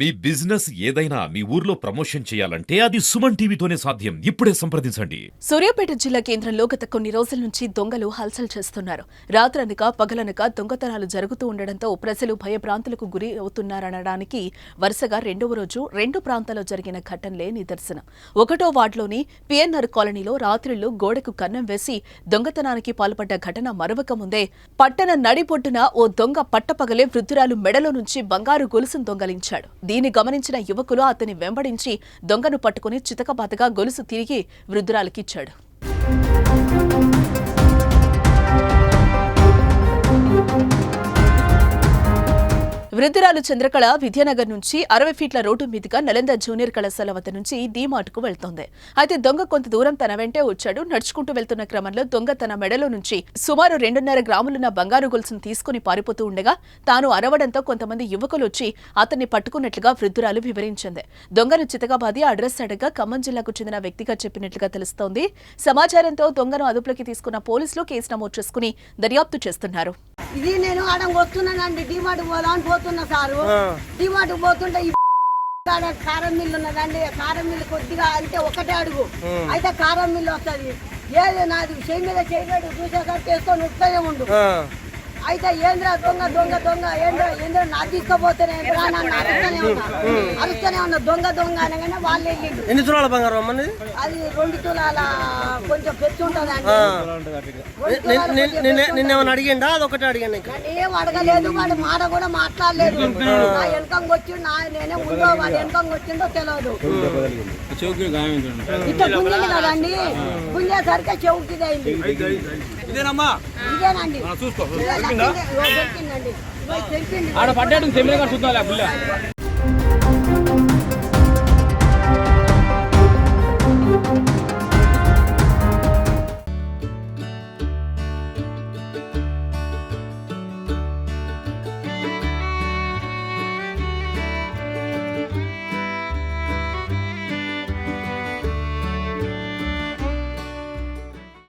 మీ business ఏదైనా మీ ఊర్లో promotion చేయాలంటే అది సుమన్ టీవీతోనే సాధ్యం. ఇప్పుడే సంప్రదించండి. సూర్యాపేట జిల్లా కేంద్రంలో గత కొన్ని రోజుల నుంచి దొంగలు హల్చల్ చేస్తున్నారు. రాత్రనక పగలనక దొంగతనాలు జరుగుతూ ఉండడంతో ప్రజలు భయభ్రాంతులకు గురి అవుతున్నారనడానికి వరుసగా రెండవ రోజు రెండు ప్రాంతాల్లో జరిగిన ఘటనలే నిదర్శనం. 1వ వార్డులోని పిఎన్ఆర్ కాలనీలో రాత్రిళ్లు గోడకు కన్నం వేసి దొంగతనానికి పాల్పడ్డ ఘటన మరవక ముందే పట్టణ నడిబొడ్డున ఓ దొంగ పట్టపగలే వృద్ధురాలు మెడలో నుంచి బంగారు గొలుసును దొంగలించాడు. దీన్ని గమనించిన యువకులు అతన్ని వెంబడించి దొంగను పట్టుకుని చితకబాతగా గొలుసు తిరిగి వృద్ధురాలికిచ్చాడు. వృద్ధురాలు చంద్రకళ విద్యానగర్ నుంచి 60 ఫీట్ల రోడ్డు మీదుగా నలంద జూనియర్ కళాశాల వద్ద నుంచి డీమార్ట్కు వెళ్తోంది. అయితే దొంగ కొంత దూరం తన వెంటే వచ్చాడు. నడుచుకుంటూ వెళ్తున్న క్రమంలో దొంగ తన మెడలో నుంచి సుమారు 2.5 గ్రాములున్న బంగారు గొలుసును తీసుకుని పారిపోతూ ఉండగా తాను అరవడంతో కొంతమంది యువకులు వచ్చి అతన్ని పట్టుకున్నట్లుగా వృద్ధురాలు వివరించింది. దొంగను చితకబాది అడ్రస్ అడగా ఖమ్మం జిల్లాకు చెందిన వ్యక్తిగా చెప్పినట్లుగా తెలుస్తోంది. సమాచారంతో దొంగను అదుపులోకి తీసుకున్న పోలీసులు కేసు నమోదు చేసుకుని దర్యాప్తు చేస్తున్నారు. ఇది నేను ఆడం వస్తున్నానండి, డిమార్ట్ పోదామని పోతున్నా సారు. డిమార్ట్ పోతుంటే కారం మిల్లు ఉన్నదండి. కారం మిల్లు కొద్దిగా అంటే ఒకటే అడుగు అయితే కారం మిల్లు వస్తుంది. ఏది నాది చేయి మీద చేయలేడు, చూసేసరికి వేసుకొని ఉత్తనే ఉండు. అయితే ఏంద్రా దొంగ దొంగ దొంగ ఏంద్ర నా తీసుకుపోతేనే అరుస్తూనే ఉన్నా దొంగ దొంగ అనగానే వాళ్ళు వెళ్ళిండు. ఎన్ని తులాల బంగారం అన్నది? అది 2 తులాల కొంచెం పెచ్చు ఉంటదండి. నిన్నేమన్నా అడిగిందా? అదొకటి అడిగాను. ఏం అడగలేదు, వాడు మాట కూడా మాట్లాడలేదు. నా వెనకంగా వచ్చి నేనే ఉందో వాడు వెనకంగా వచ్చిందో తెలియదు. ఇట్లా గుంజింది కదండి, గుంజేసరికి చెవుకి ఇదేనమ్మా ఇదేనండి చూసుకో దొరికిందండి. ఆడ పడ్డాడు చూద్దాం